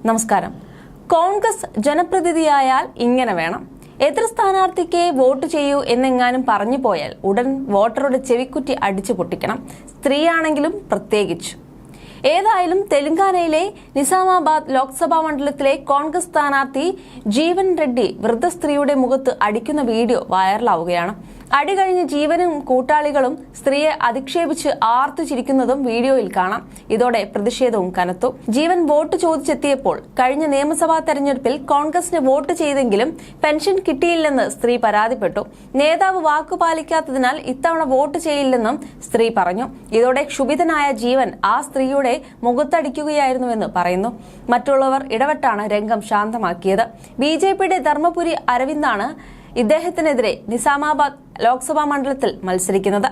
നമസ്കാരം. കോൺഗ്രസ് ജനപ്രതിനിധിയായാൽ ഇങ്ങനെ വേണം. എതിർ സ്ഥാനാർത്ഥിക്ക് വോട്ട് ചെയ്യൂ എന്നെങ്ങാനും പറഞ്ഞു പോയാൽ ഉടൻ വോട്ടറുടെ ചെവിക്കുറ്റി അടിച്ചു പൊട്ടിക്കണം. സ്ത്രീയാണെങ്കിലും പ്രത്യേകിച്ചു. ഏതായാലും തെലങ്കാനയിലെ നിസാമാബാദ് ലോക്സഭാ മണ്ഡലത്തിലെ കോൺഗ്രസ് സ്ഥാനാർത്ഥി ജീവൻ റെഡ്ഡി വൃദ്ധ സ്ത്രീയുടെ മുഖത്ത് അടിക്കുന്ന വീഡിയോ വൈറലാവുകയാണ്. അടി കഴിഞ്ഞ് ജീവനും കൂട്ടാളികളും സ്ത്രീയെ അധിക്ഷേപിച്ച് ആർത്തു ചിരിക്കുന്നതും വീഡിയോയിൽ കാണാം. ഇതോടെ പ്രതിഷേധവും കനത്തു. ജീവൻ വോട്ട് ചോദിച്ചെത്തിയപ്പോൾ കഴിഞ്ഞ നിയമസഭാ തെരഞ്ഞെടുപ്പിൽ കോൺഗ്രസിന് വോട്ട് ചെയ്തെങ്കിലും പെൻഷൻ കിട്ടിയില്ലെന്ന് സ്ത്രീ പരാതിപ്പെട്ടു. നേതാവ് വാക്കുപാലിക്കാത്തതിനാൽ ഇത്തവണ വോട്ട് ചെയ്യില്ലെന്നും സ്ത്രീ പറഞ്ഞു. ഇതോടെ ക്ഷുഭിതനായ ജീവൻ ആ സ്ത്രീയുടെ മുഖത്തടിക്കുകയായിരുന്നുവെന്ന് പറയുന്നു. മറ്റുള്ളവർ ഇടപെട്ടാണ് രംഗം ശാന്തമാക്കിയത്. ബിജെപിയുടെ ധർമ്മപുരി അരവിന്ദാണ് ഇദ്ദേഹത്തിനെതിരെ നിസാമാബാദ് ലോക്സഭാ മണ്ഡലത്തിൽ മത്സരിക്കുന്നത്.